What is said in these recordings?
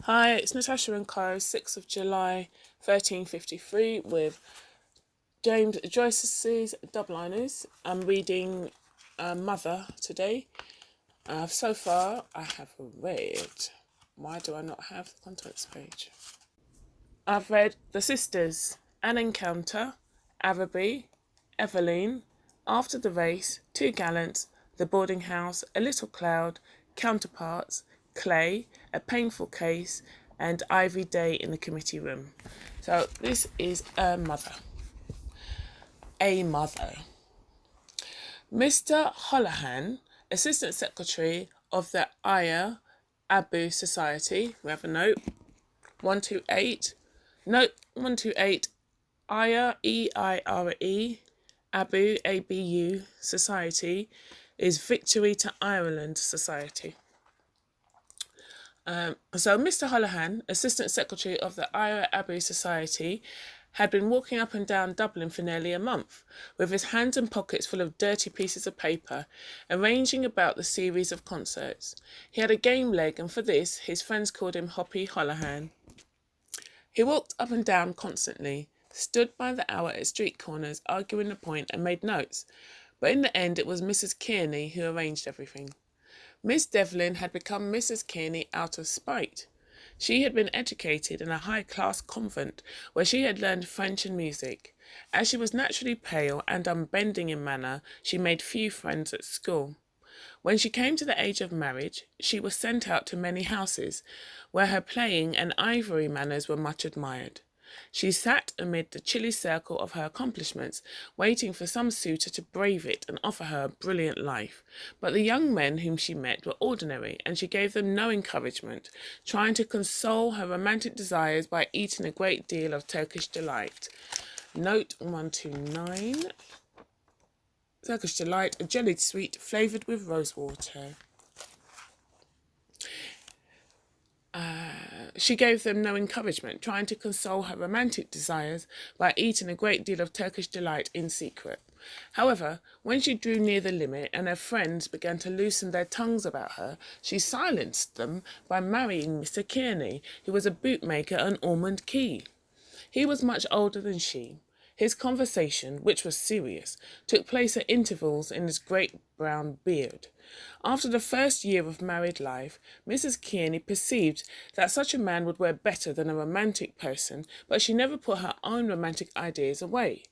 Hi, it's Natasha N.K.O, 6th of July, 1353, with James Joyce's Dubliners. I'm reading Mother today. So far, I have read. Why do I not have the contents page? I've read The Sisters, An Encounter, Araby, Eveline, After the Race, Two Gallants, The Boarding House, A Little Cloud, Counterparts, Clay, A Painful Case, and Ivy Day in the Committee Room. So this is a mother. A mother. Mr. Holohan, Assistant Secretary of the Aya Abu Society, we have a note, 128. Note 128, Aya, EIRE, Abu, ABU Society is Victory to Ireland Society. So Mr. Holohan, Assistant Secretary of the Aya Abu Society, had been walking up and down Dublin for nearly a month, with his hands and pockets full of dirty pieces of paper, arranging about the series of concerts. He had a game leg, and for this, his friends called him Hoppy Holohan. He walked up and down constantly, stood by the hour at street corners, arguing the point, and made notes. But in the end, it was Mrs. Kearney who arranged everything. Miss Devlin had become Mrs. Kearney out of spite. She had been educated in a high-class convent where she had learned French and music. As she was naturally pale and unbending in manner, she made few friends at school. When she came to the age of marriage, she was sent out to many houses, where her playing and ivory manners were much admired. She sat amid the chilly circle of her accomplishments, waiting for some suitor to brave it and offer her a brilliant life. But the young men whom she met were ordinary, and she gave them no encouragement, trying to console her romantic desires by eating a great deal of Turkish delight. Note 129. Turkish delight, a jellied sweet flavoured with rosewater. She gave them no encouragement, trying to console her romantic desires by eating a great deal of Turkish delight in secret. However, when she drew near the limit and her friends began to loosen their tongues about her, she silenced them by marrying Mr. Kearney, who was a bootmaker on Ormond Quay. He was much older than she. His conversation, which was serious, took place at intervals in his great brown beard. After the first year of married life, Mrs. Kearney perceived that such a man would wear better than a romantic person, but she never put her own romantic ideas away.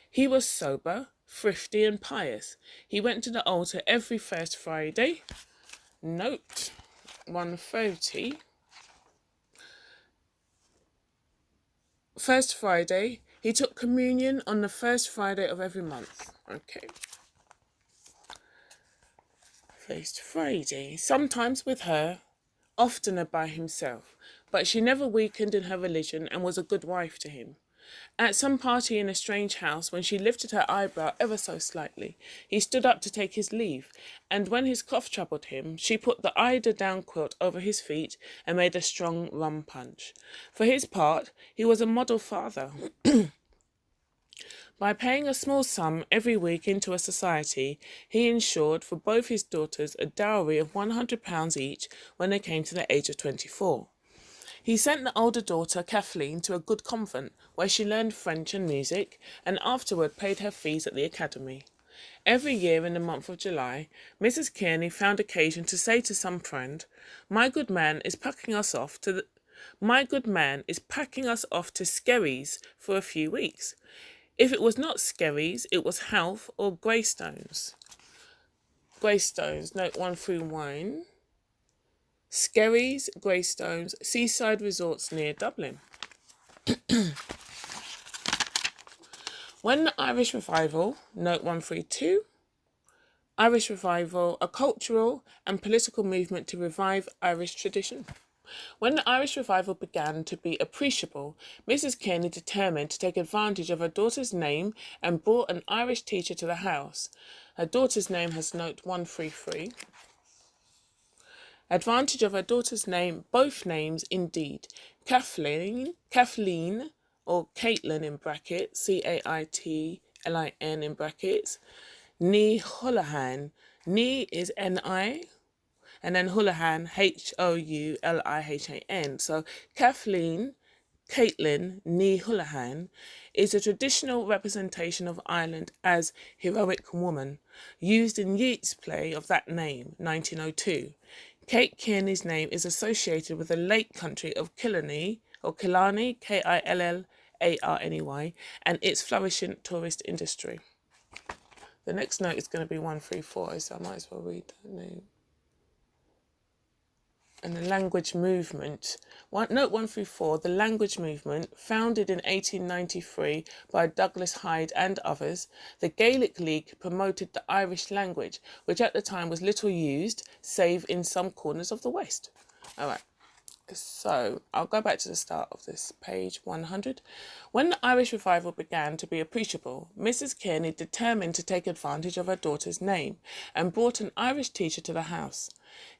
He was sober, thrifty, and pious. He went to the altar every first Friday. Note 130. First Friday. He took communion on the first Friday of every month. Okay. First Friday. Sometimes with her, oftener by himself, but she never weakened in her religion and was a good wife to him. At some party in a strange house, when she lifted her eyebrow ever so slightly, he stood up to take his leave, and when his cough troubled him, she put the eider-down quilt over his feet and made a strong rum punch. For his part, he was a model father. By paying a small sum every week into a society, he ensured for both his daughters a dowry of £100 each when they came to the age of 24. He sent the older daughter, Kathleen, to a good convent, where she learned French and music, and afterward paid her fees at the academy. Every year in the month of July, Mrs. Kearney found occasion to say to some friend, My good man is packing us off to Skerries for a few weeks. If it was not Skerries, it was Howth or Greystones. Greystones, note 131. Skerries, Greystones, seaside resorts near Dublin. When the Irish Revival, note 132. Irish Revival, a cultural and political movement to revive Irish tradition. When the Irish Revival began to be appreciable, Mrs. Kearney determined to take advantage of her daughter's name and brought an Irish teacher to the house. Her daughter's name has note 133. Advantage of her daughter's name, both names indeed. Kathleen, or Caitlin in brackets, Caitlin in brackets. Ni Holohan. Ni is Ni, and then Houlihan, Houlihan. So Kathleen Caitlin Nee Houlihan is a traditional representation of Ireland as heroic woman, used in Yeats' play of that name, 1902. Kate Kearney's name is associated with the Lake Country of Killarney, Killarney, and its flourishing tourist industry. The next note is going to be 134, so I might as well read that name. And the language movement. Note 134, the language movement, founded in 1893 by Douglas Hyde and others, the Gaelic League promoted the Irish language, which at the time was little used, save in some corners of the West. All right. So I'll go back to the start of this, page 100. When the Irish revival began to be appreciable, Mrs. Kearney determined to take advantage of her daughter's name and brought an Irish teacher to the house.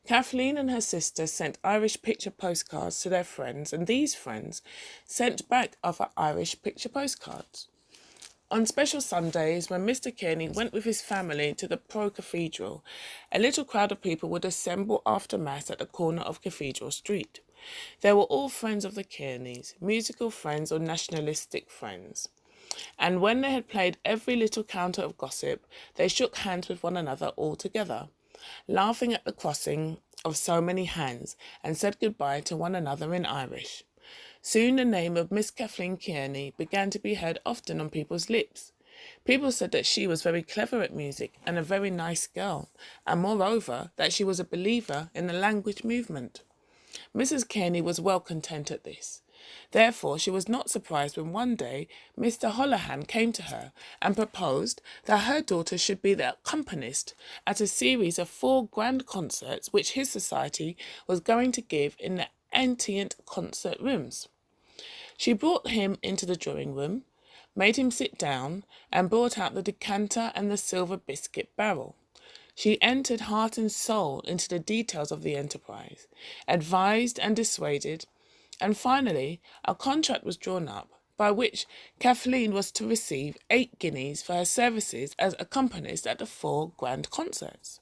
Kathleen and her sister sent Irish picture postcards to their friends, and these friends sent back other Irish picture postcards. On special Sundays, when Mr. Kearney went with his family to the Pro Cathedral, a little crowd of people would assemble after Mass at the corner of Cathedral Street. They were all friends of the Kearneys, musical friends or nationalistic friends. And when they had played every little counter of gossip, they shook hands with one another all together, laughing at the crossing of so many hands, and said goodbye to one another in Irish. Soon the name of Miss Kathleen Kearney began to be heard often on people's lips. People said that she was very clever at music and a very nice girl, and moreover, that she was a believer in the language movement. Mrs. Kearney was well content at this. Therefore, she was not surprised when one day Mr. Houlihan came to her and proposed that her daughter should be the accompanist at a series of 4 grand concerts which his society was going to give in the Antient concert rooms. She brought him into the drawing room, made him sit down, and brought out the decanter and the silver biscuit barrel. She entered heart and soul into the details of the enterprise, advised and dissuaded, and finally a contract was drawn up by which Kathleen was to receive 8 guineas for her services as accompanist at the 4 grand concerts.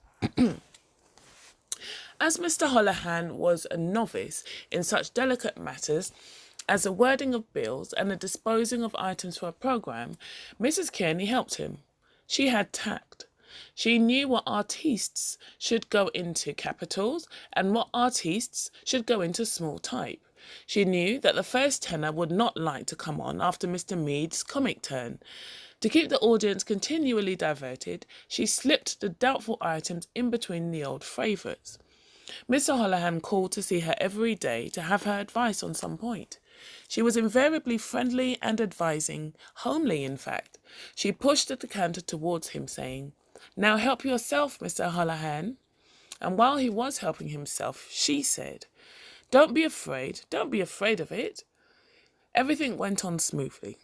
As Mr. Houlihan was a novice in such delicate matters as the wording of bills and the disposing of items for a programme, Mrs. Kearney helped him. She had tact. She knew what artistes should go into capitals and what artistes should go into small type. She knew that the first tenor would not like to come on after Mr. Meade's comic turn. To keep the audience continually diverted, she slipped the doubtful items in between the old favourites. Mr. Houlihan called to see her every day to have her advice on some point. She was invariably friendly and advising, homely in fact. She pushed the decanter towards him, saying, "Now help yourself, Mr. Houlihan." And while he was helping himself, she said, don't be afraid of it." Everything went on smoothly.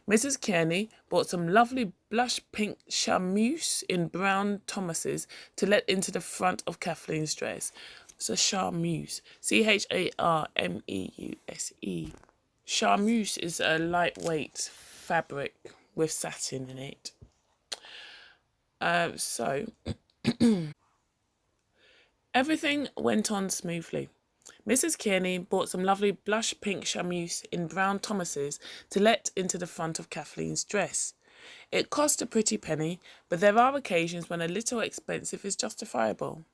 Mrs. Kearney bought some lovely blush pink charmeuse in brown Thomases to let into the front of Kathleen's dress. It's a charmeuse, Charmeuse. Charmeuse is a lightweight fabric with satin in it. Everything went on smoothly. Mrs. Kearney bought some lovely blush pink charmeuse in brown Thomases to let into the front of Kathleen's dress. It cost a pretty penny, but there are occasions when a little expensive is justifiable.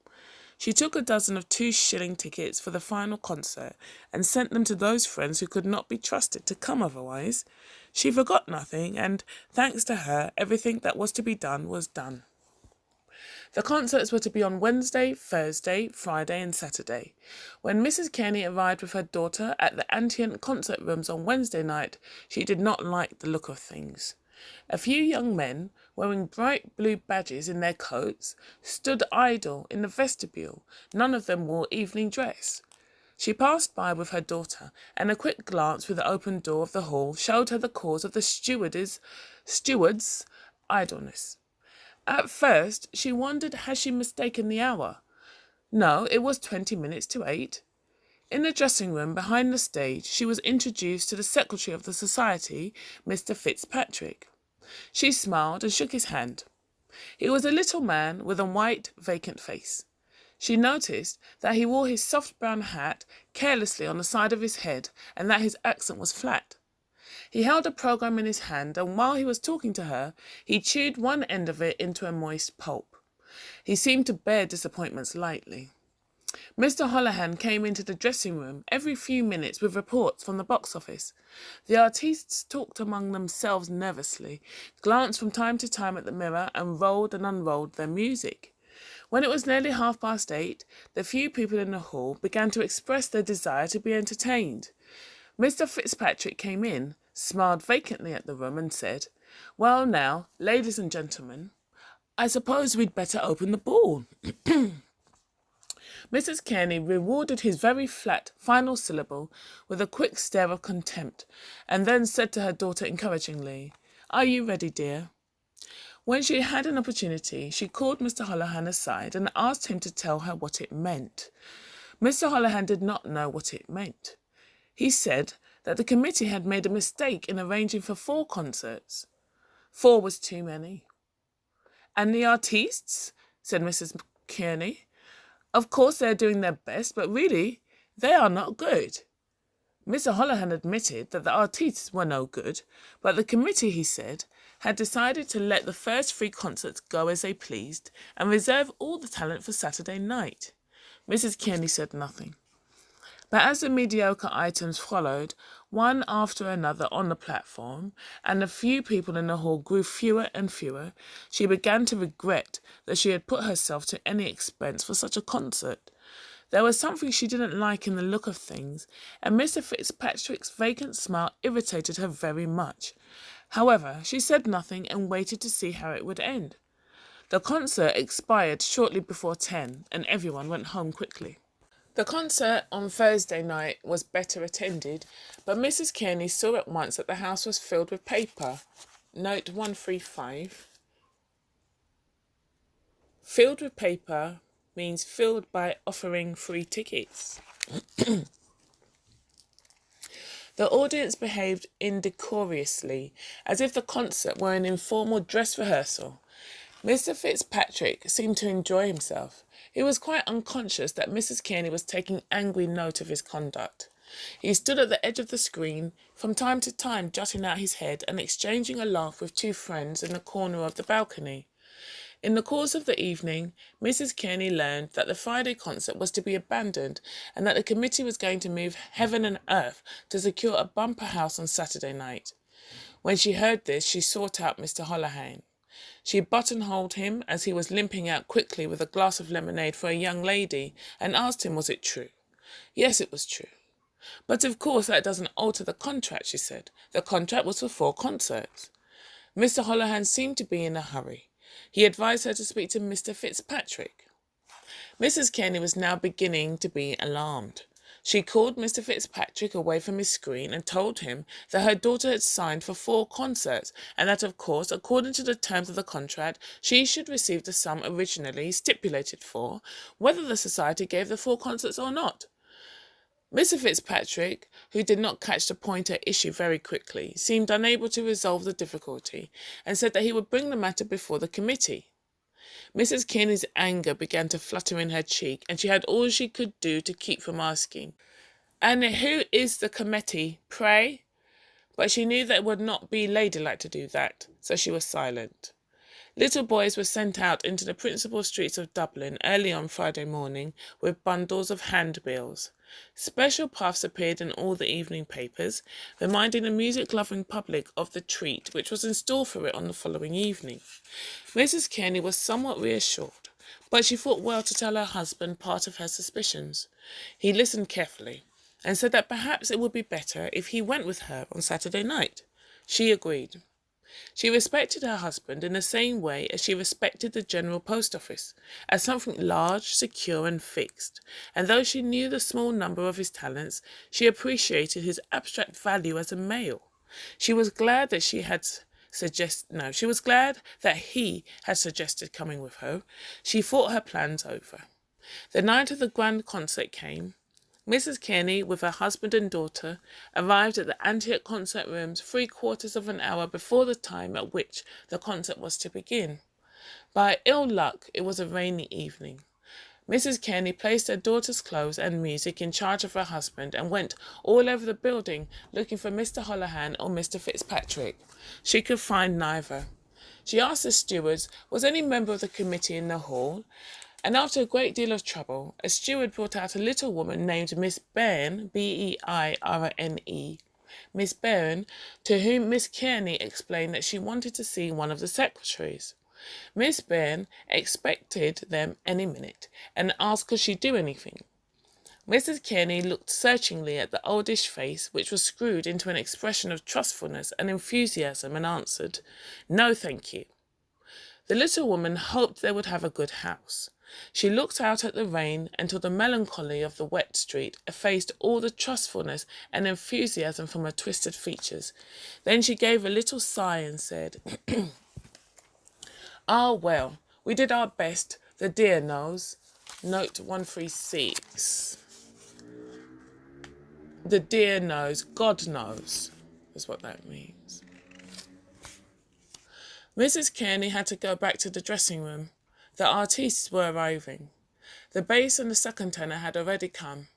She took a dozen of 2-shilling tickets for the final concert and sent them to those friends who could not be trusted to come otherwise. She forgot nothing, and, thanks to her, everything that was to be done was done. The concerts were to be on Wednesday, Thursday, Friday and Saturday. When Mrs. Kearney arrived with her daughter at the Antient concert rooms on Wednesday night, she did not like the look of things. A few young men, wearing bright blue badges in their coats, stood idle in the vestibule. None of them wore evening dress. She passed by with her daughter, and a quick glance through the open door of the hall showed her the cause of the steward's idleness. At first, she wondered had she mistaken the hour. No, it was 20 minutes to 8. In the dressing room behind the stage, she was introduced to the secretary of the society, Mr. Fitzpatrick. She smiled and shook his hand. He was a little man with a white, vacant face. She noticed that he wore his soft brown hat carelessly on the side of his head and that his accent was flat. He held a programme in his hand, and while he was talking to her, he chewed one end of it into a moist pulp. He seemed to bear disappointments lightly. Mr. Holohan came into the dressing room every few minutes with reports from the box office. The artistes talked among themselves nervously, glanced from time to time at the mirror, and rolled and unrolled their music. When it was nearly 8:30, the few people in the hall began to express their desire to be entertained. Mr. Fitzpatrick came in, smiled vacantly at the room, and said, "Well now, ladies and gentlemen, I suppose we'd better open the ball." Mrs. Kearney rewarded his very flat final syllable with a quick stare of contempt, and then said to her daughter encouragingly, "Are you ready, dear?" When she had an opportunity, she called Mr. Holohan aside and asked him to tell her what it meant. Mr. Holohan did not know what it meant. He said that the committee had made a mistake in arranging for 4 concerts. 4 was too many. "And the artistes?" said Mrs. Kearney. "Of course they are doing their best, but really they are not good." Mr. Holohan admitted that the artistes were no good, but the committee, he said, had decided to let the first 3 concerts go as they pleased and reserve all the talent for Saturday night. Mrs. Kearney said nothing. But as the mediocre items followed, one after another on the platform, and the few people in the hall grew fewer and fewer, she began to regret that she had put herself to any expense for such a concert. There was something she didn't like in the look of things, and Mr. Fitzpatrick's vacant smile irritated her very much. However, she said nothing and waited to see how it would end. The concert expired shortly before 10, and everyone went home quickly. The concert on Thursday night was better attended, but Mrs. Kearney saw at once that the house was filled with paper. Note 135. Filled with paper means filled by offering free tickets. The audience behaved indecorously, as if the concert were an informal dress rehearsal. Mr. Fitzpatrick seemed to enjoy himself. He was quite unconscious that Mrs. Kearney was taking angry note of his conduct. He stood at the edge of the screen, from time to time jutting out his head and exchanging a laugh with 2 friends in the corner of the balcony. In the course of the evening, Mrs. Kearney learned that the Friday concert was to be abandoned and that the committee was going to move heaven and earth to secure a bumper house on Saturday night. When she heard this, she sought out Mr. Holohan. She buttonholed him as he was limping out quickly with a glass of lemonade for a young lady and asked him was it true. Yes, it was true. "But of course that doesn't alter the contract," she said. "The contract was for 4 concerts." Mr. Holohan seemed to be in a hurry. He advised her to speak to Mr. Fitzpatrick. Mrs. Kearney was now beginning to be alarmed. She called Mr. Fitzpatrick away from his screen and told him that her daughter had signed for 4 concerts and that, of course, according to the terms of the contract, she should receive the sum originally stipulated for, whether the society gave the 4 concerts or not. Mr. Fitzpatrick, who did not catch the point at issue very quickly, seemed unable to resolve the difficulty and said that he would bring the matter before the committee. Mrs. Kearney's anger began to flutter in her cheek, and she had all she could do to keep from asking, "And who is the committee, pray?" But she knew that it would not be ladylike to do that, so she was silent. Little boys were sent out into the principal streets of Dublin early on Friday morning with bundles of handbills. Special puffs appeared in all the evening papers, reminding the music-loving public of the treat which was in store for it on the following evening. Mrs. Kearney was somewhat reassured, but she thought well to tell her husband part of her suspicions. He listened carefully, and said that perhaps it would be better if he went with her on Saturday night. She agreed. She respected her husband in the same way as she respected the General Post Office, as something large, secure and fixed, and though she knew the small number of his talents, she appreciated his abstract value as a male. She was glad that he had suggested coming with her. She thought her plans over. The night of the grand concert came. Mrs. Kearney, with her husband and daughter, arrived at the Antioch concert rooms 3/4 of an hour before the time at which the concert was to begin. By ill luck, it was a rainy evening. Mrs. Kearney placed her daughter's clothes and music in charge of her husband and went all over the building looking for Mr. Holohan or Mr. Fitzpatrick. She could find neither. She asked the stewards, was any member of the committee in the hall? And after a great deal of trouble, a steward brought out a little woman named Miss Beirne, Beirne, Miss Beirne, to whom Miss Kearney explained that she wanted to see one of the secretaries. Miss Beirne expected them any minute, and asked could she do anything. Mrs. Kearney looked searchingly at the oldish face, which was screwed into an expression of trustfulness and enthusiasm, and answered, "No, thank you." The little woman hoped they would have a good house. She looked out at the rain until the melancholy of the wet street effaced all the trustfulness and enthusiasm from her twisted features. Then she gave a little sigh and said, "Ah, well, we did our best, the dear knows." Note 136. The dear knows, God knows, is what that means. Mrs. Kearney had to go back to the dressing room. The artistes were arriving. The bass and the second tenor had already come.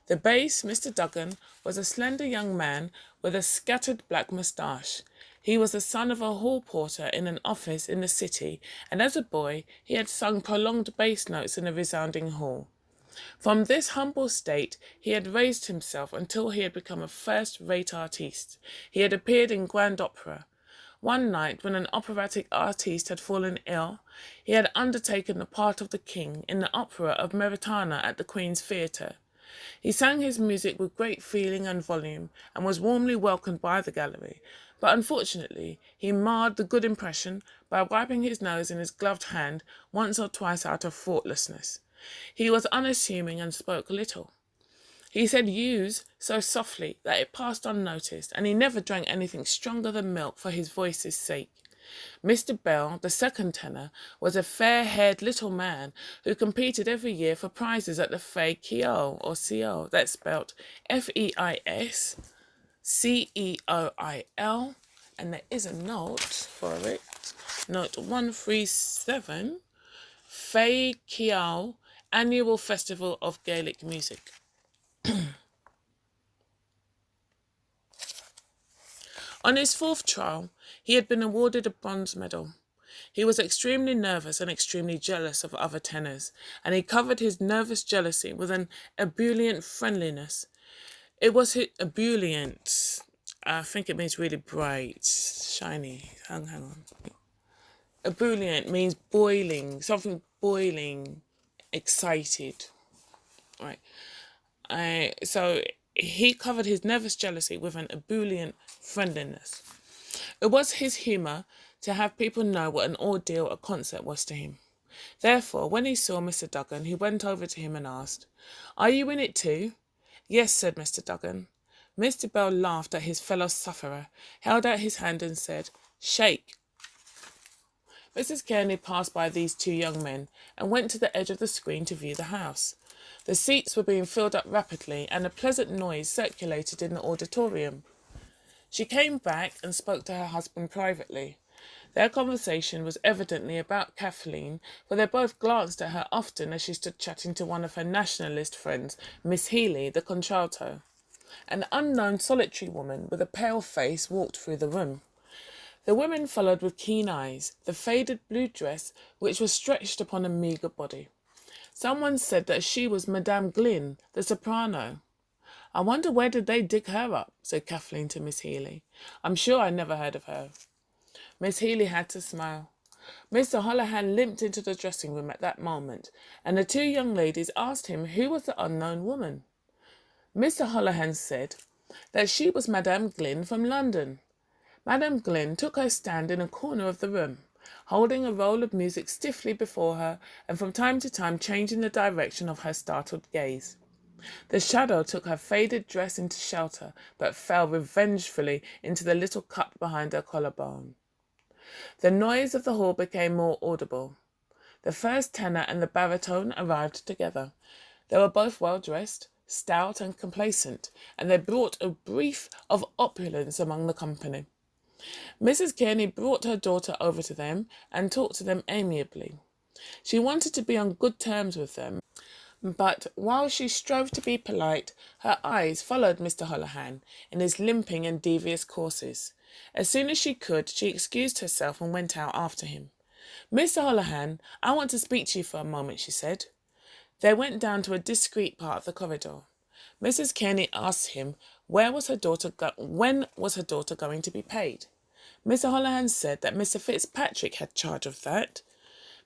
The bass, Mr. Duggan, was a slender young man with a scattered black moustache. He was the son of a hall porter in an office in the city, and as a boy he had sung prolonged bass notes in a resounding hall. From this humble state he had raised himself until he had become a first-rate artiste. He had appeared in grand opera. One night, when an operatic artiste had fallen ill, he had undertaken the part of the king in the opera of Meritana at the Queen's Theatre. He sang his music with great feeling and volume, and was warmly welcomed by the gallery, but unfortunately he marred the good impression by wiping his nose in his gloved hand once or twice out of thoughtlessness. He was unassuming and spoke little. He said "use" so softly that it passed unnoticed, and he never drank anything stronger than milk for his voice's sake. Mr. Bell, the second tenor, was a fair-haired little man who competed every year for prizes at the N.K.O. or C.O. That's spelt Feisceoil, and there is a note for it. Note 137, N.K.O. Annual Festival of Gaelic Music. On his fourth trial, he had been awarded a bronze medal. He was extremely nervous and extremely jealous of other tenors, and he covered his nervous jealousy with an ebullient friendliness. It was his ebullient. I think it means really bright, shiny. Hang on. Ebullient means boiling, something boiling, excited. Right. So he covered his nervous jealousy with an ebullient friendliness. It was his humour to have people know what an ordeal a concert was to him. Therefore, when he saw Mr. Duggan, he went over to him and asked, "Are you in it too?" "Yes," said Mr. Duggan. Mr. Bell laughed at his fellow sufferer, held out his hand and said, "Shake." Mrs. Kearney passed by these two young men and went to the edge of the screen to view the house. The seats were being filled up rapidly, and a pleasant noise circulated in the auditorium. She came back and spoke to her husband privately. Their conversation was evidently about Kathleen, for they both glanced at her often as she stood chatting to one of her nationalist friends, Miss Healy, the contralto. An unknown solitary woman with a pale face walked through the room. The women followed with keen eyes the faded blue dress which was stretched upon a meagre body. Someone said that she was Madame Glynn, the soprano. "I wonder where did they dig her up," said Kathleen to Miss Healy. "I'm sure I never heard of her." Miss Healy had to smile. Mr. Holohan limped into the dressing room at that moment, and the two young ladies asked him who was the unknown woman. Mr. Holohan said that she was Madame Glynn from London. Madame Glynn took her stand in a corner of the room, holding a roll of music stiffly before her and from time to time changing the direction of her startled gaze. The shadow took her faded dress into shelter, but fell revengefully into the little cut behind her collarbone. The noise of the hall became more audible. The first tenor and the baritone arrived together. They were both well dressed, stout and complacent, and they brought a brief of opulence among the company. Mrs. Kearney brought her daughter over to them and talked to them amiably. She wanted to be on good terms with them, But while she strove to be polite, her eyes followed Mr. Holohan in his limping and devious courses. As soon as she could, she excused herself and went out after him. "Mr. Holohan, I want to speak to you for a moment," she said. They went down to a discreet part of the corridor. Mrs. Kearney asked him when was her daughter going to be paid. Mr. Holohan said that Mr. Fitzpatrick had charge of that.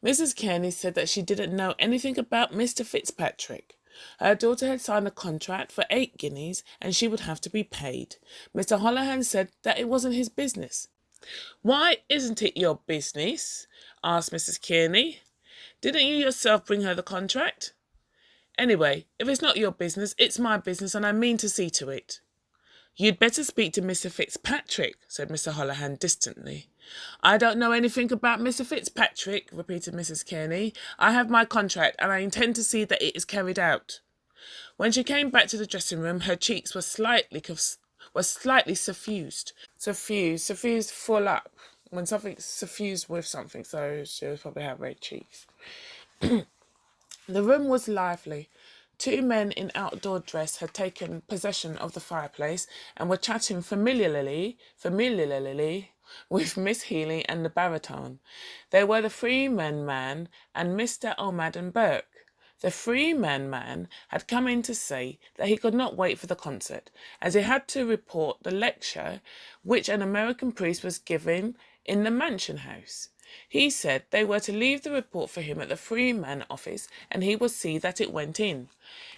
Mrs. Kearney said that she didn't know anything about Mr. Fitzpatrick. Her daughter had signed a contract for 8 guineas and she would have to be paid. Mr. Holohan said that it wasn't his business. "Why isn't it your business?" asked Mrs. Kearney. "Didn't you yourself bring her the contract? Anyway, if it's not your business, it's my business and I mean to see to it." "You'd better speak to Mr. Fitzpatrick," said Mr. Holohan distantly. "I don't know anything about Mr. Fitzpatrick," repeated Mrs. Kearney. "I have my contract and I intend to see that it is carried out." When she came back to the dressing room, her cheeks were slightly suffused. Suffused, full up. When something's suffused with something, so she'll probably have red cheeks. The room was lively. 2 men in outdoor dress had taken possession of the fireplace and were chatting familiarly with Miss Healy and the baritone. They were the Freeman man and Mr. O'Madden Burke. The Freeman man had come in to say that he could not wait for the concert, as he had to report the lecture which an American priest was giving in the Mansion House. He said they were to leave the report for him at the Freeman office and he would see that it went in.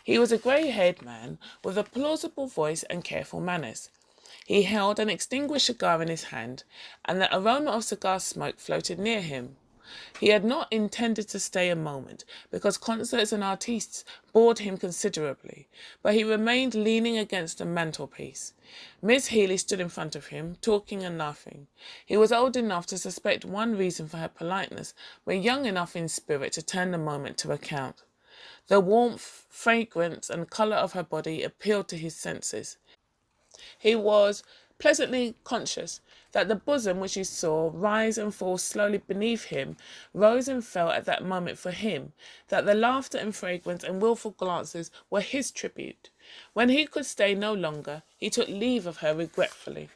He was a grey-haired man with a plausible voice and careful manners. He held an extinguished cigar in his hand, and the aroma of cigar smoke floated near him. He had not intended to stay a moment, because concerts and artistes bored him considerably, but he remained leaning against the mantelpiece. Miss Healy stood in front of him, talking and laughing. He was old enough to suspect one reason for her politeness, but young enough in spirit to turn the moment to account. The warmth, fragrance, and colour of her body appealed to his senses. He was pleasantly conscious that the bosom which he saw rise and fall slowly beneath him rose and fell at that moment for him, that the laughter and fragrance and wilful glances were his tribute. When he could stay no longer, he took leave of her regretfully.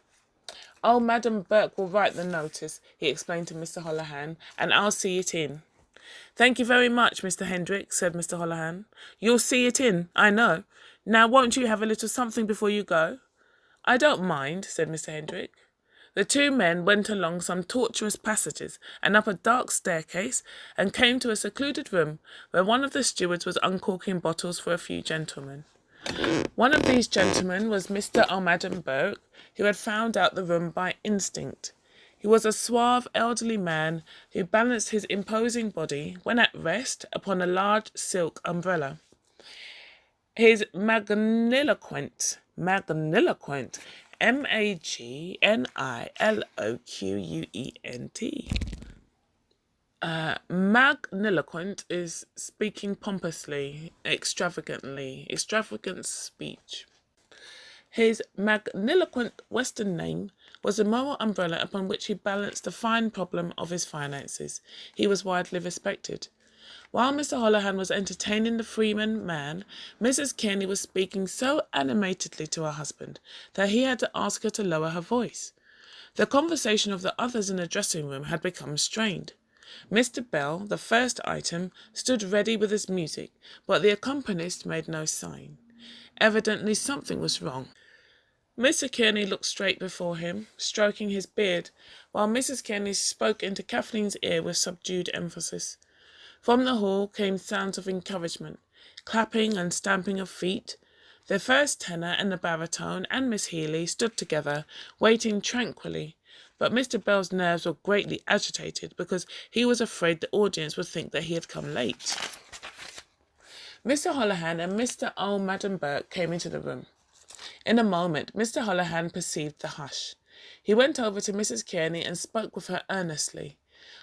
"Oh, Madam Burke will write the notice," he explained to Mr. Holohan, "and I'll see it in." "Thank you very much, Mr. Hendrick," said Mr. Holohan. "You'll see it in, I know. Now won't you have a little something before you go?" "I don't mind," said Mr. Hendrick. The 2 men went along some tortuous passages and up a dark staircase and came to a secluded room where one of the stewards was uncorking bottles for a few gentlemen. One of these gentlemen was Mr. O'Madden Burke, who had found out the room by instinct. He was a suave, elderly man who balanced his imposing body, when at rest, upon a large silk umbrella. His magniloquent, magniloquent, magniloquent is speaking pompously, extravagant speech. His magniloquent Western name was the moral umbrella upon which he balanced the fine problem of his finances. He was widely respected. While Mr. Holohan was entertaining the Freeman man, Mrs. Kearney was speaking so animatedly to her husband that he had to ask her to lower her voice. The conversation of the others in the dressing-room had become strained. Mr. Bell, the first item, stood ready with his music, but the accompanist made no sign. Evidently something was wrong. Mr. Kearney looked straight before him, stroking his beard, while Mrs. Kearney spoke into Kathleen's ear with subdued emphasis. From the hall came sounds of encouragement, clapping and stamping of feet. The first tenor and the baritone and Miss Healy stood together, waiting tranquilly, but Mr. Bell's nerves were greatly agitated because he was afraid the audience would think that he had come late. Mr. Holohan and Mr. O'Madden Burke came into the room. In a moment, Mr. Holohan perceived the hush. He went over to Mrs. Kearney and spoke with her earnestly.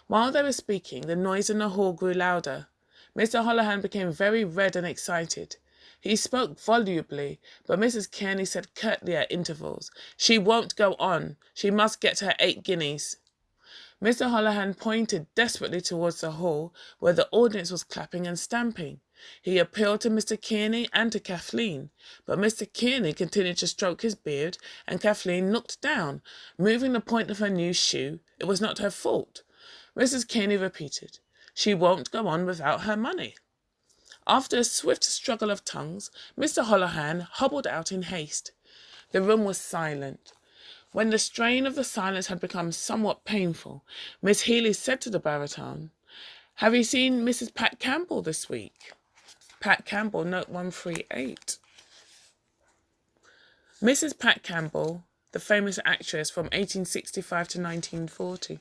While they were speaking, the noise in the hall grew louder. Mr. Holohan became very red and excited. He spoke volubly, but Mrs. Kearney said curtly at intervals, "She won't go on. She must get her 8 guineas. Mr. Holohan pointed desperately towards the hall, where the audience was clapping and stamping. He appealed to Mr. Kearney and to Kathleen, but Mr. Kearney continued to stroke his beard, and Kathleen looked down, moving the point of her new shoe. It was not her fault. Mrs. Kearney repeated, "She won't go on without her money." After a swift struggle of tongues, Mr. Holohan hobbled out in haste. The room was silent. When the strain of the silence had become somewhat painful, Miss Healy said to the baritone, "Have you seen Mrs. Pat Campbell this week?" Pat Campbell, note 138. Mrs. Pat Campbell, the famous actress from 1865 to 1940.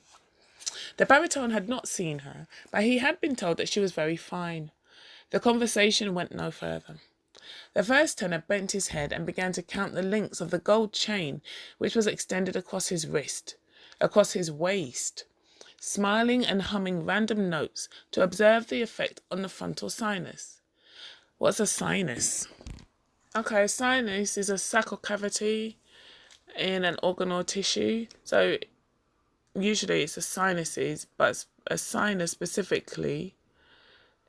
The baritone had not seen her, but he had been told that she was very fine. The conversation went no further. The first tenor bent his head and began to count the links of the gold chain which was extended across his waist, smiling and humming random notes to observe the effect on the frontal sinus. What's a sinus? Okay, sinus is a sacral cavity in an organ or tissue. So usually it's the sinuses, but a sinus specifically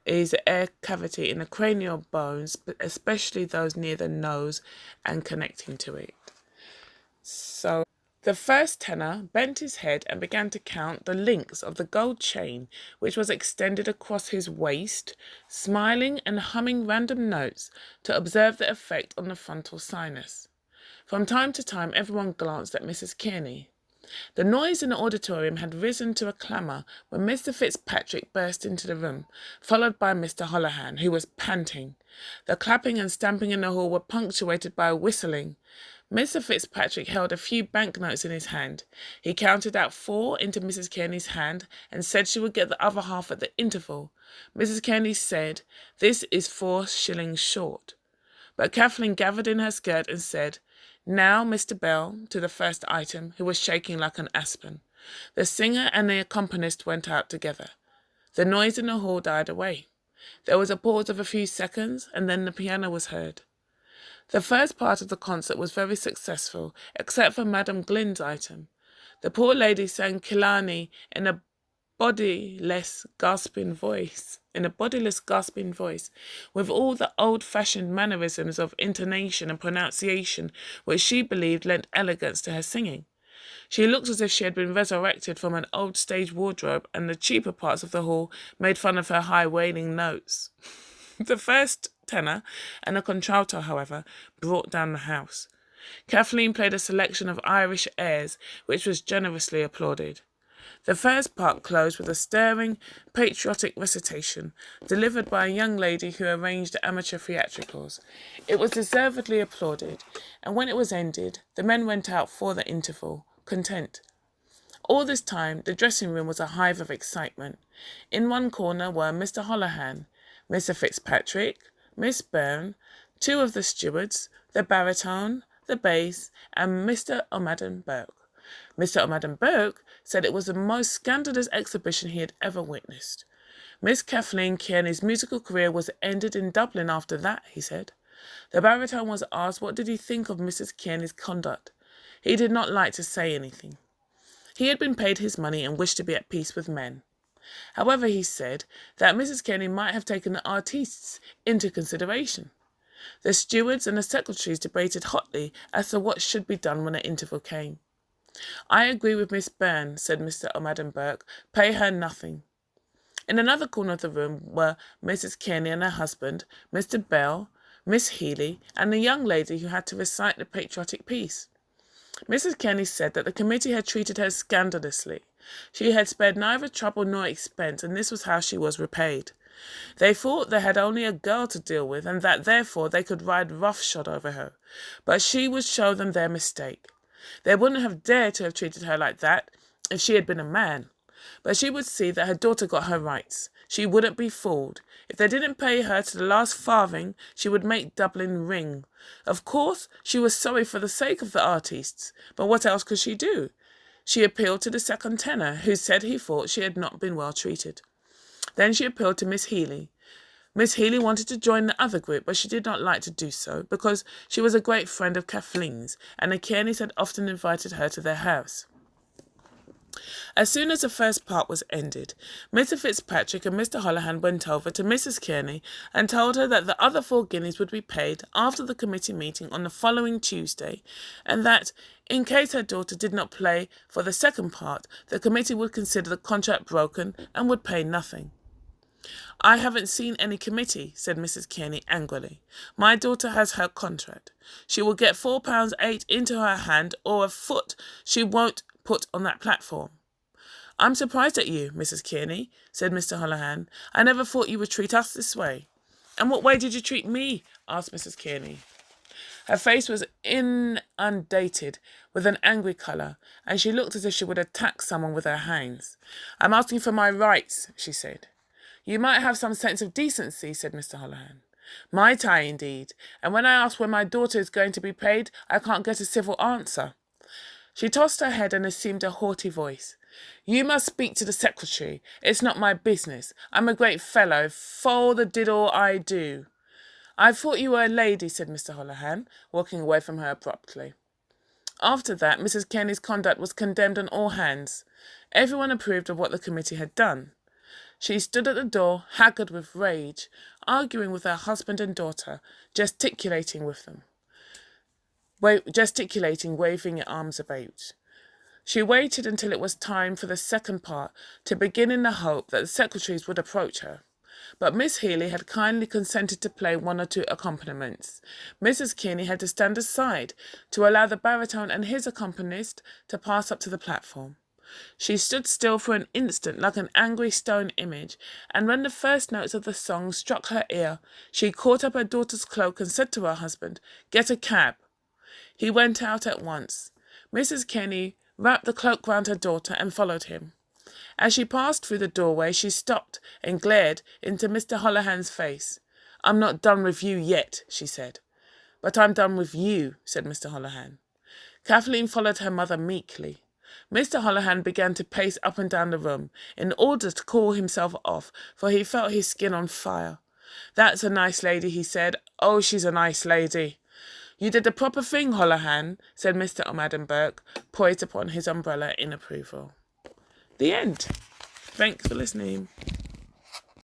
is the air cavity in the cranial bones, especially those near the nose and connecting to it. So the first tenor bent his head and began to count the links of the gold chain which was extended across his waist, smiling and humming random notes to observe the effect on the frontal sinus. From time to time everyone glanced at Mrs. Kearney. The noise in the auditorium had risen to a clamour when Mr. Fitzpatrick burst into the room, followed by Mr. Holohan, who was panting. The clapping and stamping in the hall were punctuated by whistling. Mr. Fitzpatrick held a few banknotes in his hand. He counted out 4 into Mrs. Kearney's hand and said she would get the other half at the interval. Mrs. Kearney said, "This is 4 shillings short." But Kathleen gathered in her skirt and said, "Now, Mr. Bell," to the first item, who was shaking like an aspen. The singer and the accompanist went out together. The noise in the hall died away. There was a pause of a few seconds, and then the piano was heard. The first part of the concert was very successful, except for Madam Glynn's item. The poor lady sang Killarney in a bodiless, gasping voice, with all the old-fashioned mannerisms of intonation and pronunciation which she believed lent elegance to her singing. She looked as if she had been resurrected from an old stage wardrobe, and the cheaper parts of the hall made fun of her high wailing notes. The first tenor and a contralto, however, brought down the house. Kathleen played a selection of Irish airs, which was generously applauded. The first part closed with a stirring, patriotic recitation, delivered by a young lady who arranged the amateur theatricals. It was deservedly applauded, and when it was ended, the men went out for the interval, content. All this time, the dressing-room was a hive of excitement. In one corner were Mr. Holohan, Mr. Fitzpatrick, Miss Byrne, 2 of the stewards, the baritone, the bass, and Mr. O'Madden Burke. Mr. O'Madden Burke said it was the most scandalous exhibition he had ever witnessed. Miss Kathleen Kearney's musical career was ended in Dublin after that, he said. The baritone was asked what did he think of Mrs. Kearney's conduct. He did not like to say anything. He had been paid his money and wished to be at peace with men. However, he said that Mrs. Kearney might have taken the artistes into consideration. The stewards and the secretaries debated hotly as to what should be done when the interval came. "I agree with Miss Byrne," said Mr. O'Madden Burke. "Pay her nothing." In another corner of the room were Mrs. Kearney and her husband, Mr. Bell, Miss Healy, and the young lady who had to recite the patriotic piece. Mrs. Kearney said that the committee had treated her scandalously. She had spared neither trouble nor expense, and this was how she was repaid. They thought they had only a girl to deal with, and that therefore they could ride roughshod over her. But she would show them their mistake. They wouldn't have dared to have treated her like that if she had been a man. But she would see that her daughter got her rights. She wouldn't be fooled. If they didn't pay her to the last farthing, she would make Dublin ring. Of course, she was sorry for the sake of the artistes, but what else could she do? She appealed to the second tenor, who said he thought she had not been well treated. Then she appealed to Miss Healy. Miss Healy wanted to join the other group, but she did not like to do so, because she was a great friend of Kathleen's, and the Kearneys had often invited her to their house. As soon as the first part was ended, Mr. Fitzpatrick and Mr. Holohan went over to Mrs. Kearney and told her that the other 4 guineas would be paid after the committee meeting on the following Tuesday, and that, in case her daughter did not play for the second part, the committee would consider the contract broken and would pay nothing. "I haven't seen any committee," said Mrs. Kearney angrily. "My daughter has her contract. She will get £4.8 into her hand, or a foot she won't put on that platform." "I'm surprised at you, Mrs. Kearney," said Mr. Holohan. "I never thought you would treat us this way." "And what way did you treat me?" asked Mrs. Kearney. Her face was inundated with an angry colour, and she looked as if she would attack someone with her hands. "I'm asking for my rights," she said. "You might have some sense of decency," said Mr. Holohan. "Might I, indeed? And when I ask when my daughter is going to be paid, I can't get a civil answer." She tossed her head and assumed a haughty voice. "You must speak to the secretary. It's not my business. I'm a great fellow. For the diddle I do." "I thought you were a lady," said Mr. Holohan, walking away from her abruptly. After that, Mrs. Kearney's conduct was condemned on all hands. Everyone approved of what the committee had done. She stood at the door, haggard with rage, arguing with her husband and daughter, gesticulating, waving her arms about. She waited until it was time for the second part to begin in the hope that the secretaries would approach her. But Miss Healy had kindly consented to play 1 or 2 accompaniments. Mrs. Kearney had to stand aside to allow the baritone and his accompanist to pass up to the platform. She stood still for an instant like an angry stone image, and when the first notes of the song struck her ear, she caught up her daughter's cloak and said to her husband, "Get a cab." He went out at once. Mrs. Kearney wrapped the cloak round her daughter and followed him. As she passed through the doorway, she stopped and glared into Mr. Holohan's face. "I'm not done with you yet," she said. "But I'm done with you," said Mr. Holohan. Kathleen followed her mother meekly. Mr. Holohan began to pace up and down the room in order to cool himself off, for he felt his skin on fire. "That's a nice lady," he said. "Oh, she's a nice lady." "You did the proper thing, Holohan," said Mr. O'Madden Burke, poised upon his umbrella in approval. The end. Thanks for listening.